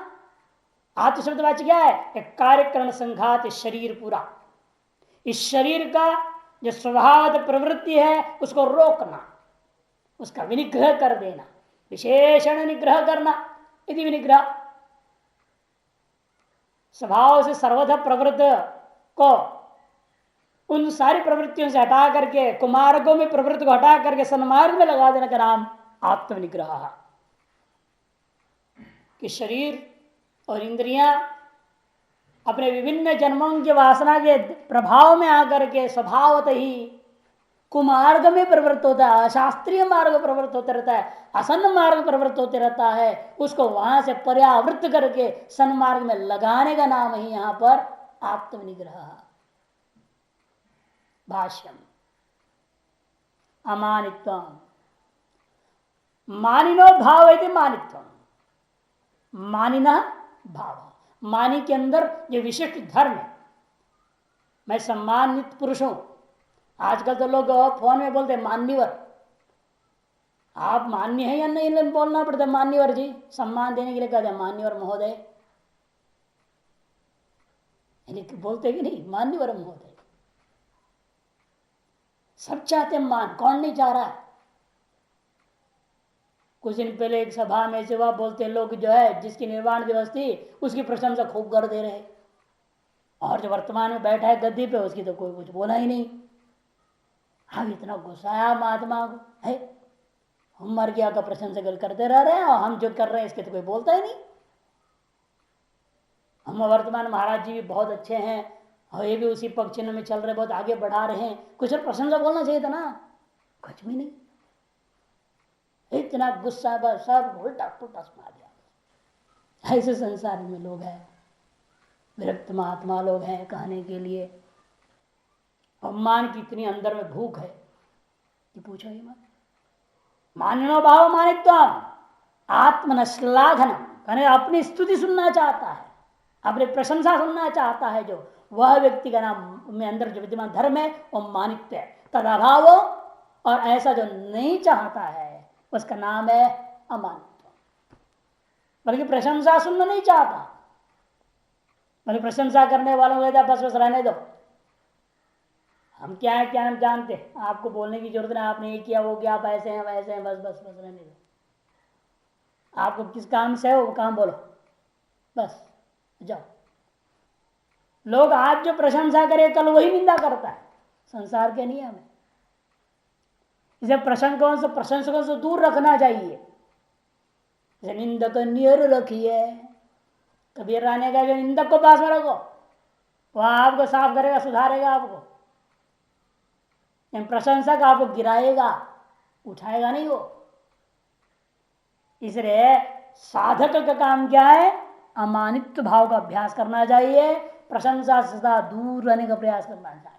आत्म शब्द वाच्य क्या है? एक कार्यकरण संघात शरीर पूरा। इस शरीर का जो स्वभावत प्रवृत्ति है उसको रोकना, उसका विनिग्रह कर देना, विशेषण निग्रह करना। यदि विनिग्रह स्वभाव से सर्वथा प्रवृत्त को उन सारी प्रवृत्तियों से हटा करके कुमार्गों में प्रवृत्ति को हटा करके सन्मार्ग में लगा देने का नाम आत्मनिग्रह। कि शरीर और इंद्रियां अपने विभिन्न जन्मों की वासना के प्रभाव में आकर के स्वभावत ही कुमार्ग में प्रवृत्त होता है, अशास्त्रीय मार्ग प्रवृत्त होते रहता है, असन्न मार्ग प्रवृत्त होते रहता है। उसको वहां से पर्यावृत्त करके सन्मार्ग में लगाने का नाम ही यहां पर आत्मनिग्रह। भाष्यम अमानित्वम मानिनो भाव है मानित्वम। मानिना भाव, मानी के अंदर जो विशिष्ट धर्म है, मैं सम्मानित पुरुष हूं। आजकल तो लोग फोन में बोलते हैं मान्यवर। आप मान्य है या नहीं बोलना पड़ता है मान्यवर जी, सम्मान देने के लिए कहते हैं मान्यवर महोदय। बोलते कि नहीं मान्यवर महोदय। सब चाहते हैं मान, कौन नहीं चाह रहा है? कुछ दिन पहले एक सभा में से वह बोलते लोग जो है जिसकी निर्वाण दिवस थी उसकी प्रशंसा खूब कर दे रहे, और जो वर्तमान में बैठा है गद्दी पे उसकी तो कोई कुछ बोला ही नहीं। हम इतना गुस्सा आया महात्मा को, है हम मर गया का प्रशंसा करते रह रहे हैं और हम जो कर रहे हैं इसके तो कोई बोलता ही नहीं। हम वर्तमान महाराज जी भी बहुत अच्छे हैं और ये भी उसी पक्ष में चल रहे, बहुत आगे बढ़ा रहे हैं, कुछ और प्रशंसा बोलना चाहिए था ना, कुछ भी नहीं। इतना गुस्सा बस सब उल्टा पुल्टा सुना दिया। ऐसे संसार में लोग हैं, विरक्त महात्मा लोग हैं कहने के लिए। सम्मान की इतनी अंदर में भूख है कि पूछो ही मत। मान्यो भाव मानित्व आत्मन श्लाघन, कहने अपनी स्तुति सुनना चाहता है, अपनी प्रशंसा सुनना चाहता है, जो वह व्यक्ति का नाम में अंदर जो विद्यमान धर्म है वो मानित्व है। तदभाव, और ऐसा जो नहीं चाहता है उसका नाम है अमानित्व। बल्कि प्रशंसा सुनना नहीं चाहता, बल्कि प्रशंसा करने वालों को बस बस रहने दो, हम क्या है क्या हम जानते, आपको बोलने की जरूरत नहीं, आपने ये किया वो किया, आप ऐसे हैं वैसे हैं, बस बस बस रहने दो। आपको किस काम से हो वो काम बोलो, बस जाओ। लोग आज जो प्रशंसा करे कल वही निंदा करता है, संसार के नियम है। इसे प्रशंसकों से दूर रखना चाहिए। जैसे निंदक नियर रखिए, कबीर राने का निंदक को पास में रखो, वह आपको साफ करेगा, सुधारेगा आपको। प्रशंसक आपको गिराएगा, उठाएगा नहीं वो। इसलिए साधक का काम क्या है? अमानित्व भाव का अभ्यास करना चाहिए, प्रशंसा से सदा दूर रहने का प्रयास करना चाहिए।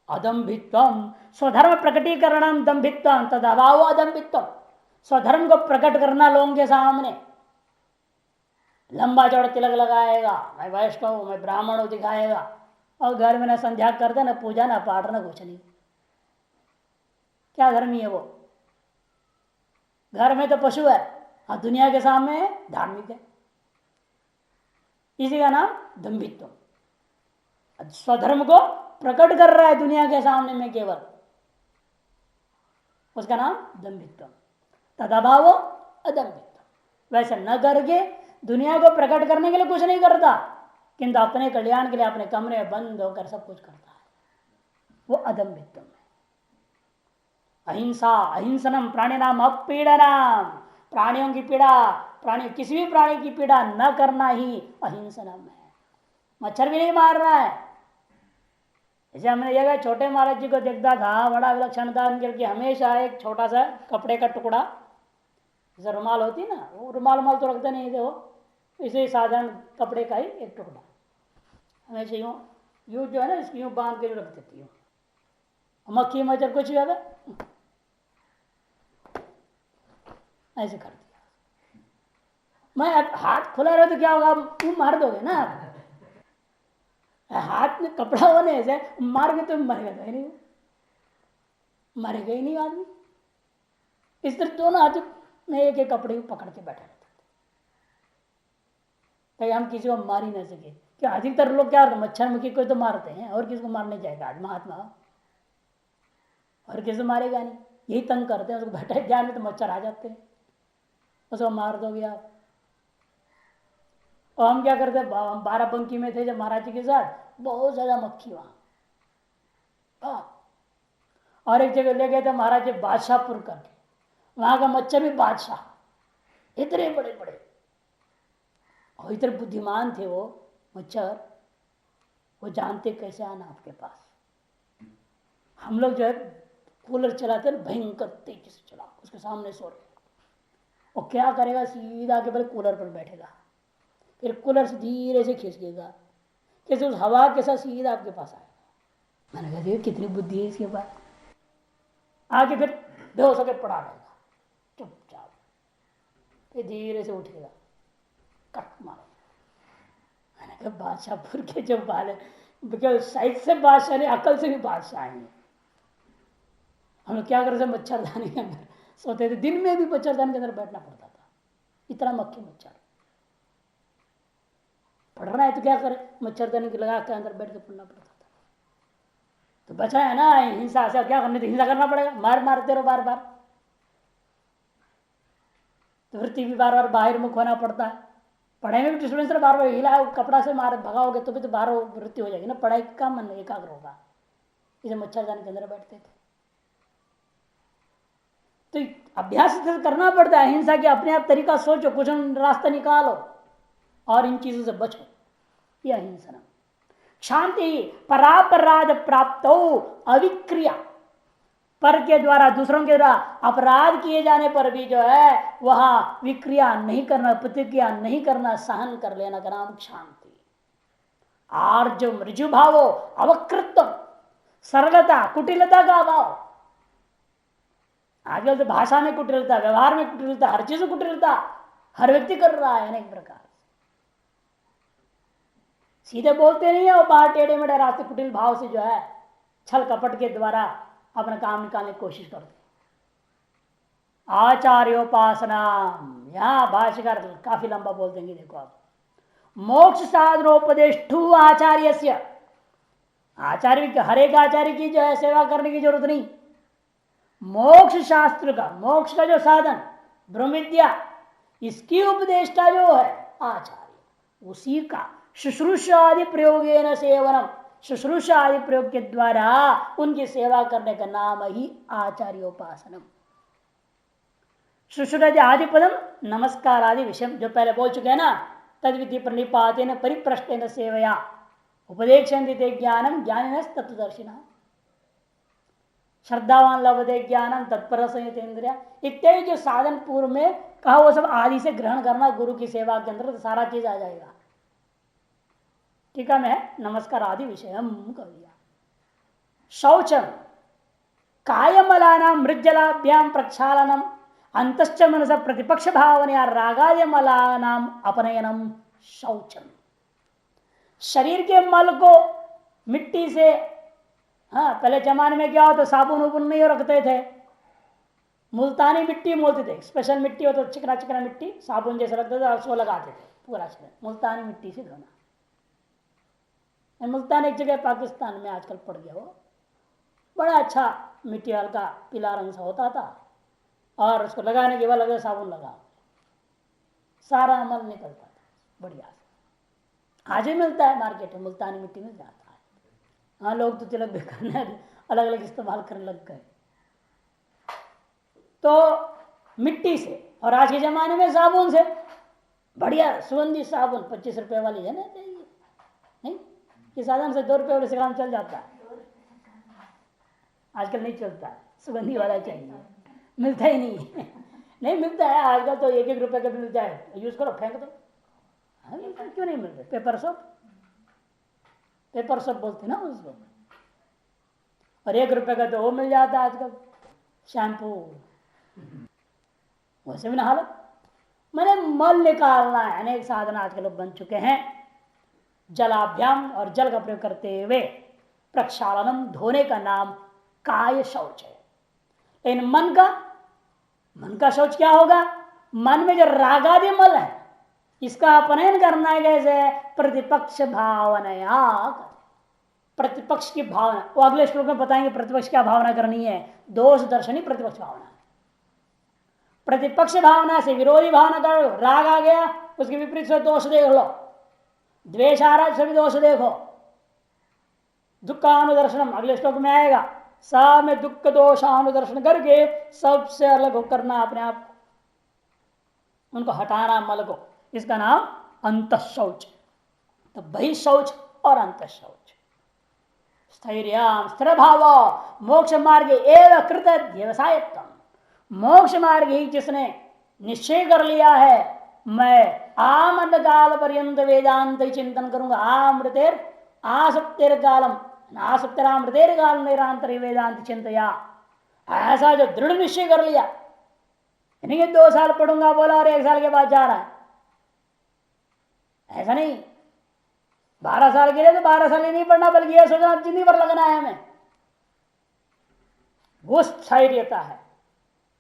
अदम्भित्वम स्वधर्म प्रकटीकरण दम्भित्वम तदभाव अदम्भित्वम, स्वधर्म को प्रकट करना लोगों के सामने, लंबा चौड़ा तिलक लगाएगा, मैं वैष्णव हूं, मैं ब्राह्मण हूं दिखाएगा, और घर में ना संध्या करता ना पूजा ना पाठ ना कुछ नहीं। क्या धर्मी है वो? घर में तो पशु है और दुनिया के सामने धार्मिक है। इसी का नाम दम्भित्व। स्वधर्म को प्रकट कर रहा है दुनिया के सामने में केवल, उसका नाम दम्भित्व। तदभाव अदम्भित्व। वैसे न करके दुनिया को प्रकट करने के लिए कुछ नहीं करता, किंतु अपने कल्याण के लिए अपने कमरे में बंद होकर सब कुछ करता है, वो अदम्भित्व है। अहिंसा अहिंसनम प्राणिनाम अपीड़नम, प्राणियों की पीड़ा, प्राणी किसी भी प्राणी की पीड़ा न करना ही अहिंसनम है। मच्छर भी नहीं मारना है, जैसे हमने जगह छोटे महाराज जी को देखता था, बड़ा विलक्षण था उनके लिए, हमेशा एक छोटा सा कपड़े का टुकड़ा, जैसे रुमाल होती ना, वो रुमाल तो रखते नहीं थे वो, इसे साधारण कपड़े का ही एक टुकड़ा हमेशा यूँ यूँ जो है ना, इसकी यूँ बांध के रख देती हूँ। मक्खी मच्छर कुछ भी अगर ऐसे कर दिया, मैं हाथ खुला रहे तो क्या होगा, मुंह मार दोगे ना आप। हाथ में कपड़ा होने से मार के तो मरेगा तो नहीं, मरेगा ही नहीं आदमी। इस तरह दोनों हाथ में एक एक कपड़े पकड़ के बैठे रहते थे, हम किसी को मार ही ना सके। क्या अधिकतर लोग क्या करते, मच्छर मक्खी को तो मारते हैं, और किसी को मारने जाएगा आदमी महात्मा, और किसी मारेगा नहीं, यही तंग करते हैं उसको, बैठे ध्यान में तो मच्छर आ जाते हैं, उसको मार दोगे आप। और हम क्या करते, 12 में थे जब महाराज जी के साथ, बहुत ज्यादा मक्खी वहां, और एक जगह ले गए थे महाराज जी बादशाहपुर करके, वहां का मच्छर भी बादशाह, इतने बड़े बड़े और इतने बुद्धिमान थे वो मच्छर, वो जानते कैसे आना आपके पास। हम लोग जो है कूलर चलाते हैं भयंकर तेजी से चला, उसके सामने सो रहे, और क्या करेगा, सीधा के पहले कूलर पर बैठेगा, फिर कूलर से धीरे से खींचेगा, कैसे उस हवा के साथ सीधा आपके पास आएगा। मैंने कहा देखिए कितनी बुद्धि है इसके पास। आगे फिर बेहोश होकर पड़ा रहेगा चुपचाप, फिर धीरे से उठेगा, कट मारो। मैंने कहा बादशाहपुर के जो बाल है, साइड से बादशाह नहीं, अकल से भी बादशाह आएंगे। हम लोग क्या करते, मच्छरदानी के अंदर सोते थे, दिन में भी मच्छरदानी के अंदर बैठना पड़ता था, इतना मक्खी मच्छर। पढ़ना है तो क्या करे, मच्छरदानी के लगा के अंदर बैठ के पढ़ना पड़ता था। तो बचा है ना हिंसा से, क्या करने, तो हिंसा करना पड़ेगा, मार मारते रहो बार बार, तो वृत्ति भी बार बार बाहर मुख होना पड़ता है। पढ़ाई में भी डिस्टर्बेंस, बार बार हिला कपड़ा से मार भगाओगे तो भी तो बाहर वृत्ति हो जाएगी ना, पढ़ाई का मन एकाग्र होगा। इसे मच्छरदानी के अंदर बैठते थे, तो अभ्यास करना पड़ता है हिंसा की, अपने आप तरीका सोचो, कुछ रास्ता निकालो और इन चीजों से बचो। यह अहिंसा शांति परापराध प्राप्त अविक्रिया, पर के द्वारा दूसरों के द्वारा अपराध किए जाने पर भी जो है वहां विक्रिया नहीं करना, प्रतिक्रिया नहीं करना, सहन कर लेना का नाम शांति। आर्जव मृजु भावो अवकृत्व, सरलता कुटिलता का अभाव। आजकल तो भाषा में कुटिलता, व्यवहार में कुटिलता, हर चीज में कुटिलता हर व्यक्ति कर रहा है अनेक प्रकार। सीधे बोलते नहीं है, वो बाहर टेढ़े मेढ़े रास्ते कुटिल भाव से जो है छल कपट के द्वारा अपना काम निकालने की कोशिश करते। आचार्योपासना, यहां भाष्यकार काफी लंबा बोल देंगे, देखो आप। मोक्ष साधनोपदेष्टु आचार्य, आचार्य हर एक आचार्य की जो है सेवा करने की जरूरत नहीं। मोक्ष शास्त्र का, मोक्ष का जो साधन ब्रह्म विद्या, इसकी उपदेष्टा जो है आचार्य, उसी का शुश्रूषा आदि प्रयोगेन सेवनम, शुश्रूषा आदि प्रयोग के द्वारा उनकी सेवा करने का नाम ही आचार्योपासनम। शुश्रूषा आदि पदम नमस्कार आदि विषय जो पहले बोल चुके हैं ना, तद विधि प्रणिपातेन परिप्रश्नेन सेवया उपदेक्षन्ते ज्ञानम ज्ञानिनः तत्वदर्शिनः, श्रद्धावान लभते ज्ञानम तत्पर संयतेन्द्रिया इत्यादि जो साधन पूर्व में कहा, वो सब आदि से ग्रहण करना गुरु की सेवा के अंदर, तो सारा चीज आ जाएगा। टीका में नमस्कार आदि विषय कर दिया। शौचम कायमलानाम मृज्जलाभ्याम प्रक्षालनम अंतश्च मनस प्रतिपक्ष भावना रागादि मलानाम अपनयनम शौचम, शरीर के मल को मिट्टी से, हाँ पहले जमाने में क्या होता, साबुन उबुन नहीं रखते थे, मुल्तानी मिट्टी बोलते थे, स्पेशल मिट्टी हो तो चिकना चिकना मिट्टी साबुन जैसा लगता था, उसको लगाते थे पूरा शरीर, मुल्तानी मिट्टी से धोना। मुल्तान एक जगह पाकिस्तान में आजकल पड़ गया, वो बड़ा अच्छा मिट्टी, हल्का पीला रंग सा होता था, और उसको लगाने के बाद लगे साबुन लगा, सारा अमल निकलता था बढ़िया से। आज ही मिलता है मार्केट में, मुल्तानी मिट्टी मिल जाता है। हाँ लोग तो तिलक भी करने अलग अलग इस्तेमाल करने लग गए, तो मिट्टी से, और आज के जमाने में साबुन से, बढ़िया सुगंधित साबुन 25 रुपए वाली है ना, नहीं कि साधन से 2 रुपए वाले से काम चल जाता है, आजकल नहीं चलता है, सुगंधी वाला चाहिए, मिलता ही नहीं है। नहीं मिलता है आजकल तो 1-1 रुपए का भी मिलता है, यूज करो फेंक दो। क्यों नहीं मिलते? पेपर सोप, पेपर सोप बोलते ना उसको, और 1 रुपए का तो वो मिल जाता है आजकल शैम्पू, वैसे भी नहा लो। मैंने मल निकालना है, अनेक साधन आजकल बन चुके हैं। जलाभ्याम और जल का प्रयोग करते हुए प्रक्षालनम, धोने का नाम काय शौच है। लेकिन मन का शौच क्या होगा? मन में जो रागादि मल है इसका अपनयन करना है कैसे? प्रतिपक्ष भावनया, प्रतिपक्ष की भावना। वो अगले श्लोक में बताएंगे प्रतिपक्ष क्या भावना करनी है। दोष दर्शनी प्रतिपक्ष भावना, प्रतिपक्ष भावना से विरोधी भावना करो। राग आ गया उसके विपरीत से दोष देख लो, द्वेष आ रहा है सभी दोष देखो। दुखानुदर्शनम अगले श्लोक में आएगा, सब में दुख दोषानुदर्शन करके सबसे अलग हो करना अपने आप को, उनको हटाना मल को। इसका नाम अंतःशौच। तो बहिशौच और अंतःशौच। स्थैर्य स्थिर भाव मोक्ष मार्ग एवं कृत व्यवसायत्म, मोक्ष मार्ग ही जिसने निश्चय कर लिया है मैं आमद काल पर्यंत वेदांत चिंतन करूंगा, आमृतेर आसप्तेर कालम आसप्तेरामृतेर काल निरांतर वेदांत चिंतया, ऐसा जो दृढ़ निश्चय कर लिया, यानी कि 2 साल पढ़ूंगा बोला और 1 साल के बाद जा रहा है, ऐसा नहीं। 12 साल के लिए तो 12 साल ही नहीं पढ़ना, बल्कि यह सोचना जिंदगी भर लगना है हमें, वो स्थैर्यता है।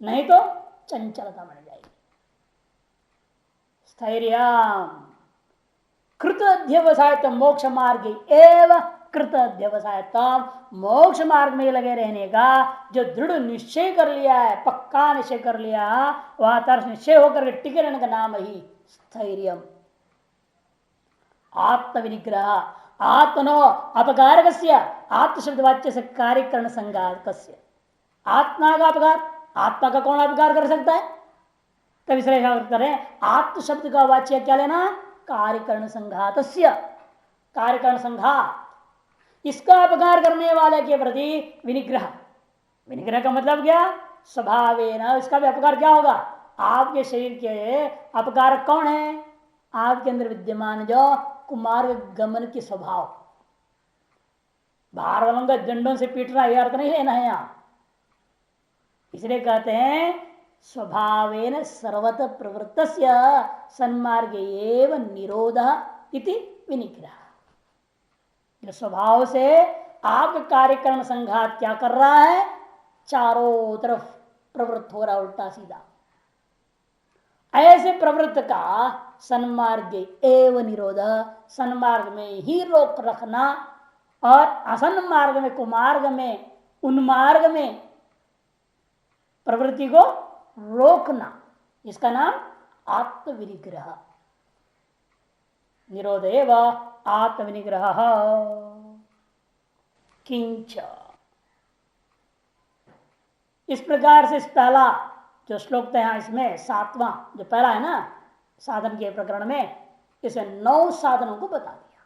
नहीं तो चंचलता बन जाएगी। स्थैर्य कृत अध्यवसाय मोक्ष मार्ग एवं कृत अध्यवसाय, मोक्ष मार्ग में लगे रहने का जो दृढ़ निश्चय कर लिया है, पक्का निश्चय कर लिया, वह तरस निश्चय होकर टिके रहने का नाम ही स्थैर्य। आत्मविनिग्रह आत्मनो अपकारक आत्मशब्दवाच्य से कार्यकरण संघातक, आत्मा का अपकार, आत्मा का कौन अपकार कर सकता है? तब करें आत्म शब्द का वाच्य क्या लेना? कार्यकरण संघात, कार्यकरण संघात, इसका अपकार करने वाले के प्रति विनिग्रह। विनिग्रह का मतलब क्या? स्वभावेन इसका भी अपकार क्या होगा? आपके शरीर के अपकारक कौन है? आपके अंदर विद्यमान जो कुमार्ग गमन के स्वभाव, बाहर वालों का डंडों से पीटना यह अर्थ नहीं लेना है यहां। इसलिए कहते हैं स्वभावेन सर्वत प्रवृत्तस्य सन्मार्ग एवं निरोध इति विनिग्रह। जो स्वभाव से आपका कार्यकरण संघात क्या कर रहा है? चारों तरफ प्रवृत्त हो रहा, उल्टा सीधा। ऐसे प्रवृत्त का सन्मार्ग एवं निरोध, सन्मार्ग में ही रोक रखना और असन मार्ग में, कुमार्ग में, उन्मार्ग में प्रवृत्ति को रोकना, इसका नाम आत्मविनिग्रह। निरोध एवं आत्मविनिग्रह। किंच, इस प्रकार से इस पहला जो श्लोक था यहां, इसमें 7वां जो पहला है ना साधन के प्रकरण में, इसे 9 साधनों को बता दिया।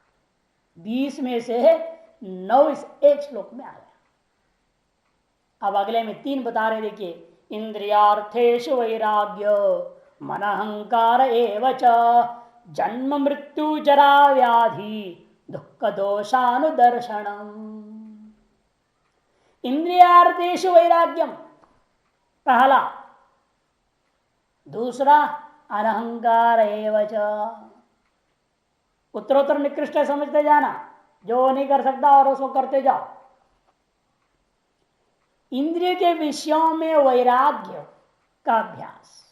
20 में से 9 इस एक श्लोक में आ गया। अब अगले में 3 बता रहे, देखिए, इंद्रियार्थेषु वैराग्य मन अहंकार एवं च जन्म मृत्यु जरा व्याधि दुख दोषानुदर्शनम। इंद्रियार्थेषु वैराग्यम पहला, दूसरा अनहंकार एवं च। उत्तरोत्तर निकृष्ट समझते जाना, जो नहीं कर सकता और उसको करते जाओ। इंद्रिय के विषयों में वैराग्य का अभ्यास,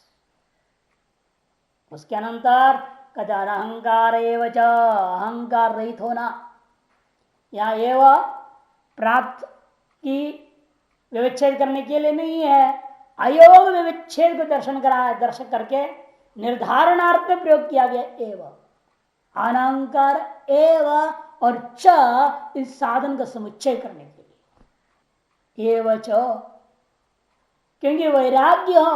उसके अनंतर कथन अहंकार एवं च, अहंकार रहित होना। यहां एवं प्राप्त की व्यवच्छेद करने के लिए नहीं है, अयोग व्यवच्छेद को दर्शन करके निर्धारणार्थ में प्रयोग किया गया। एवं अनहंकार एवं और च इस साधन का समुच्चय करने के लिए एवं च, क्योंकि वैराग्य हो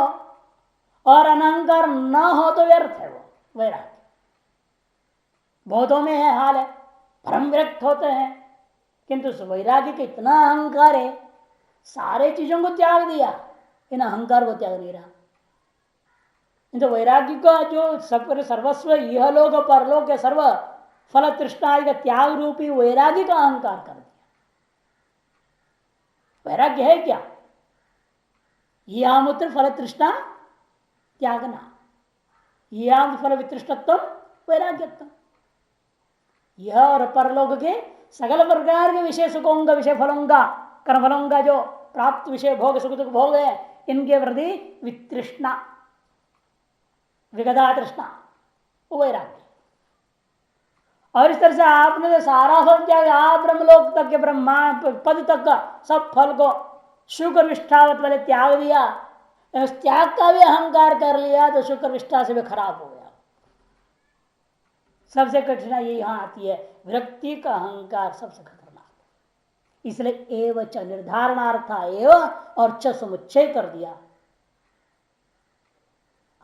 और अनहंकार न हो तो व्यर्थ है। वो वैराग्य बहुतों में है, हाल है, परम विरक्त होते हैं, किंतु उस वैराग्य का इतना अहंकार है, सारे चीजों को त्याग दिया, इन अहंकार को त्याग नहीं रहा। तो वैराग्य का जो सब सर्वस्व यह लोग परलोक के सर्व फल तृष्णा का त्याग रूपी वैराग्य का अहंकार कर दिया। वैराग्य है क्या? यामुत्र फल तृष्णा त्यागना, याम फल वितृष्टत्व वैराग्यत्व। यह और परलोक के सकल प्रकार के विषय सुखों का, विषय फलों का, कर्म फलों का जो प्राप्त विषय भोग सुख दुख भोग है, इनके प्रति वितृष्णा, विगधा तृष्णा, वैराग्य। और इस तरह से आपने तो सारा फल त्याग, आप ब्रह्मलोक तक के ब्रह्मा पद तक का सब फल को शुक्र विष्ठावत वाले त्याग दिया। उस त्याग का भी अहंकार कर लिया तो शुक्र विष्ठा से भी खराब हो गया। सबसे कठिनाई यहां आती है, विरक्ति का अहंकार सबसे खतरनाक। इसलिए एव च निर्धारणार्थ एव और च समुच्चय कर दिया।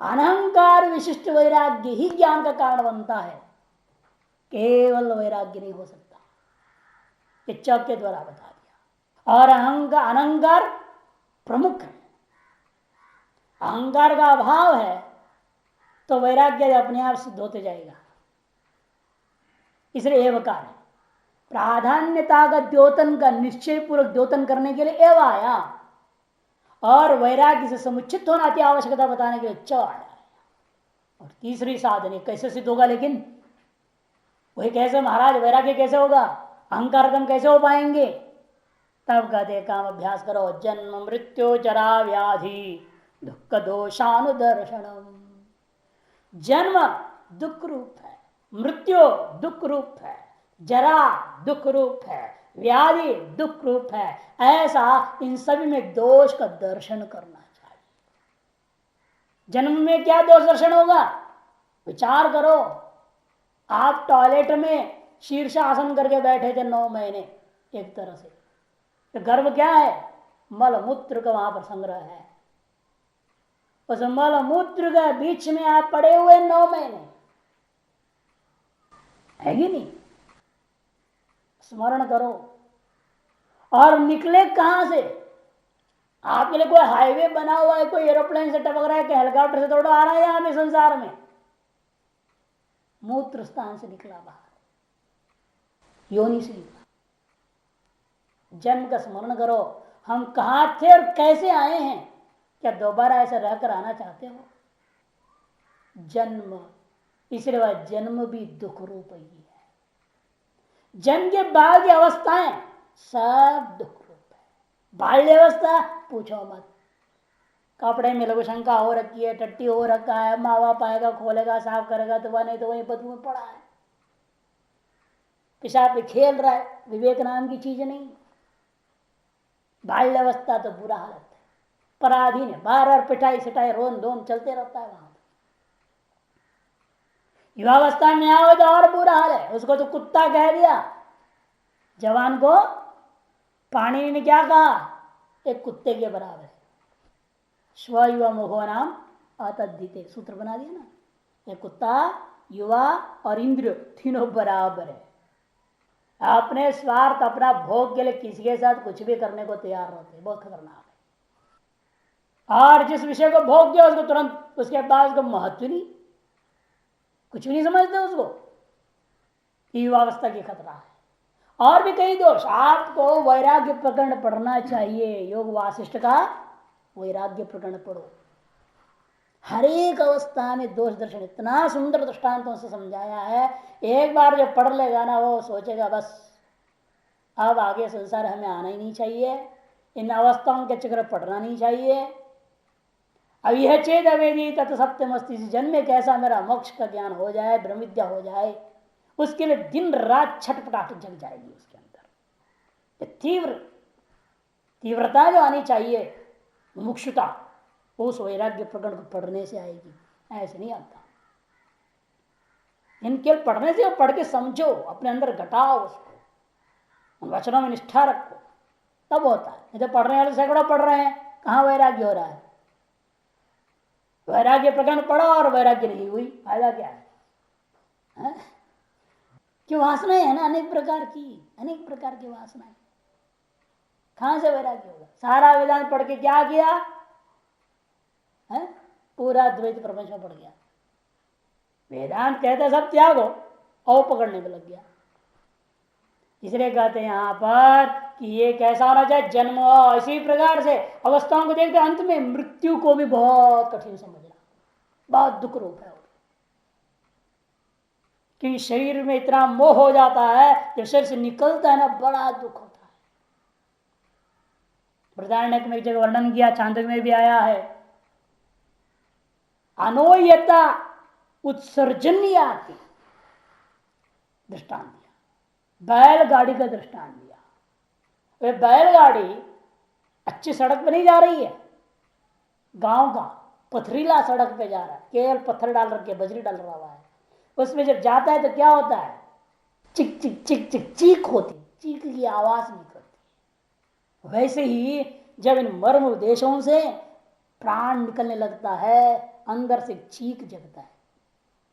अनहंकार विशिष्ट वैराग्य ही ज्ञान का कारण बनता है, केवल वैराग्य नहीं हो सकता। ये च के द्वारा बता दिया। और अहंकार प्रमुख है, अहंकार का अभाव है तो वैराग्य अपने आप सिद्ध होते जाएगा। इसलिए एवकार है, प्राधान्यता का द्योतन का निश्चय पूर्वक द्योतन करने के लिए एव आया, और वैराग्य से समुचित होना अति आवश्यकता बताने के लिए च आया। और तीसरी साधन कैसे सिद्ध होगा? लेकिन वही कैसे महाराज, वैराग्य कैसे होगा, अहंकार खत्म कैसे हो पाएंगे? तब कहते काम अभ्यास करो, जन्म मृत्यु जरा व्याधि दुख दोषानुदर्शनम। जन्म दुख रूप है, मृत्यु दुख रूप है, जरा दुख रूप है, व्याधि दुख रूप है। ऐसा इन सभी में दोष का दर्शन करना चाहिए। जन्म में क्या दोष दर्शन होगा? विचार करो, आप टॉयलेट में शीर्षासन करके बैठे थे 9 महीने एक तरह से, तो गर्भ क्या है? मल मूत्र का वहां पर संग्रह है। उस मल मूत्र के बीच में आप पड़े हुए 9 महीने, है कि नहीं? स्मरण करो। और निकले कहां से? आपके लिए कोई हाईवे बना हुआ है, कोई एरोप्लेन से टपक रहा है, कि हेलीकॉप्टर से थोड़ा आ रहा है यहां पे संसार में? मूत्र स्थान से निकला बाहर, योनि से निकला। जन्म का स्मरण करो, हम कहां थे और कैसे आए हैं? क्या दोबारा ऐसा रहकर आना चाहते हो? जन्म, इसलिए वह जन्म भी दुख रूप ही है। जन्म के बाद की अवस्थाएं सब दुख रूप है। बाल्य अवस्था पूछो मत, कपड़े में लघु शंका हो रखी है, टट्टी हो रखा है, माँ बाप आएगा खोलेगा साफ करेगा तो वह, नहीं तो वही बदबू में पड़ा है, पेशाब पे खेल रहा है, विवेक नाम की चीज नहीं। बाल्य अवस्था तो बुरा हालत है, पराधीन है, बार बार पिटाई सिटाई रोन धोन चलते रहता है वहां। युवावस्था में आओ तो और बुरा हाल है, उसको तो कुत्ता कह दिया। जवान को पाणी ने क्या कहा? एक कुत्ते के बराबर है। स्वयुवा मोहो नाम अतद्धिते, सूत्र बना दिया ना। ये कुत्ता, युवा और इंद्र तीनों बराबर है। अपने स्वार्थ, अपना भोग के लिए किसी के साथ कुछ भी करने को तैयार रहते, बहुत खतरनाक है। और जिस विषय को भोग दिया उसको तुरंत उसके बाद उसको महत्व नहीं, कुछ भी नहीं समझते उसको। युवावस्था की खतरा है। और भी कई दोष। आपको वैराग्य प्रकरण पढ़ना चाहिए, योग वासिष्ठ का वैराग्य प्रकरण पढ़ो। हर एक अवस्था में दोष दर्शन इतना सुंदर दृष्टांतों से समझाया है। एक बार जो पढ़ लेगा ना, वो सोचेगा बस अब आगे संसार हमें आना ही नहीं चाहिए, इन अवस्थाओं के चक्र पढ़ना नहीं चाहिए। अब यह चेत अवेदी तत् सत्यम अस्ति, जन्म में कैसा मेरा मोक्ष का ज्ञान हो जाए, ब्रह्म विद्या हो जाए, उसके लिए दिन रात छटपटाहट जग जाएगी उसके अंदर। तीव्रता जो आनी चाहिए, मुमुक्षुता, उस वैराग्य प्रकरण को पढ़ने से आएगी, ऐसे नहीं आता। इनके पढ़ने से पढ़ के समझो, अपने अंदर घटाओ उसको, उन वचनों में निष्ठा रखो, तब होता है। नहीं तो पढ़ने वाले सैकड़ों पढ़ रहे हैं, कहाँ वैराग्य हो रहा है? वैराग्य प्रकरण पढ़ा और वैराग्य नहीं हुई, फायदा क्या है? क्यों? वासनाएं है ना अनेक प्रकार की, अनेक प्रकार की वासनाएं। कहां से वैराग्य होगा? सारा वेदांत पढ़ के क्या किया है? पूरा द्वैत प्रपंच में पड़ गया। वेदांत कहते सब त्यागो और पकड़ने में लग गया। इसलिए कहते हैं यहां पर कि ये कैसा होना चाहिए, जन्म इसी प्रकार से अवस्थाओं को देखते अंत में मृत्यु को भी बहुत कठिन समझना, बहुत दुख रूप है। क्योंकि शरीर में इतना मोह हो जाता है, जब शरीर से निकलता है ना बड़ा दुख होता है। बृहदारण्यक में एक जगह वर्णन किया, चांदोग्य में भी आया है, अनोयता उत्सर्जन्य आती दृष्टांत दिया, बैलगाड़ी का दृष्टांत दिया। वे बैलगाड़ी अच्छी सड़क पर नहीं जा रही है, गांव का पथरीला सड़क पे जा रहा है, केवल पत्थर डाल रखे, बजरी डाल रहा हुआ है। उसमें जब जाता है तो क्या होता है, चिक चिक चिक चिक चीख होती, चीख की आवाज निकलती। वैसे ही जब इन मर्म देशों से प्राण निकलने लगता है, अंदर से चीख जगता है,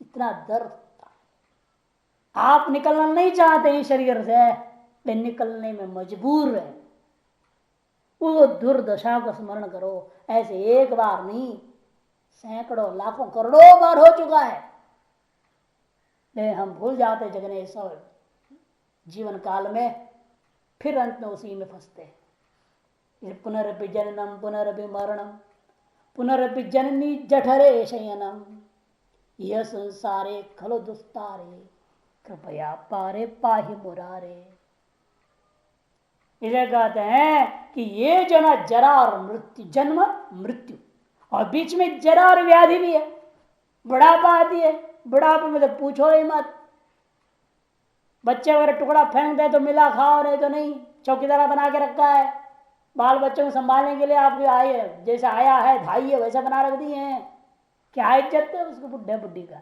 इतना दर्द होता है। आप निकलना नहीं चाहते हैं शरीर से, लेकिन निकलने में मजबूर है। वो दुर्दशा को स्मरण करो। ऐसे एक बार नहीं, सैकड़ों लाखों करोड़ों बार हो चुका है, लेकिन हम भूल जाते जगने सब जीवन काल में, फिर अंत में उसी में फंसते हैं। पुनरपि जननम पुनरपि मरणम पुनरपि जननी जठरे शयनम यह संसारे खलो दुस्तारे कृपया पारे पाहि मुरारे। इसे कहते हैं कि ये जो ना जरा और मृत्यु, जन्म मृत्यु, और बीच में जरा और व्याधि भी है, बुढ़ापा आती है। बुढ़ापे में तो पूछो ही मत, बच्चे अगर टुकड़ा फेंक दे तो मिला खाओ, नहीं तो नहीं, चौकीदार बना के रखा है। बाल बच्चों को संभालने के लिए आपके आए, जैसे आया है भाई है वैसा बना रख दिए हैं। क्या इज्जत है उसको, बुढ़े बुढ़ी का?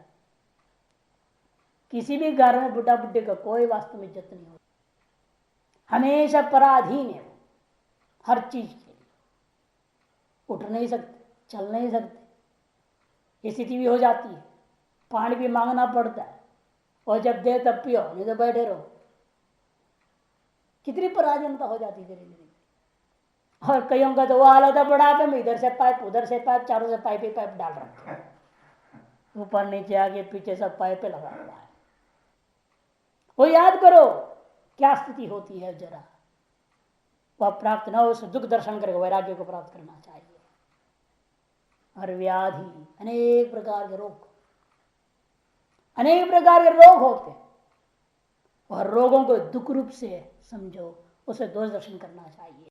किसी भी घर में बुढ़ा बुढ़ी का कोई वास्तव में इज्जत नहीं होती, हमेशा पराधीन है वो हर चीज के लिए। उठ नहीं सकते, चल नहीं सकते, स्थिति भी हो जाती है, पानी भी मांगना पड़ता है, और जब दे तब पियो, नहीं तो बैठे रहो। कितनी पराधीनता हो जाती है धीरे धीरे। और कईयों का तो वो हाल होता है बुढ़ापे में, इधर से पाइप उधर से पाइप, चारों से पाइप ही पाइप डाल रखे हैं, ऊपर नीचे आगे पीछे सब पाइप लगा हुआ है। वो याद करो क्या स्थिति होती है, जरा वह प्राप्त न हो, उस दुख दर्शन करके वैराग्य को प्राप्त करना चाहिए। और व्याधि, अनेक प्रकार के रोग, अनेक प्रकार के रोग होते हैं, और रोगों को दुख रूप से समझो, उसे दोष दर्शन करना चाहिए।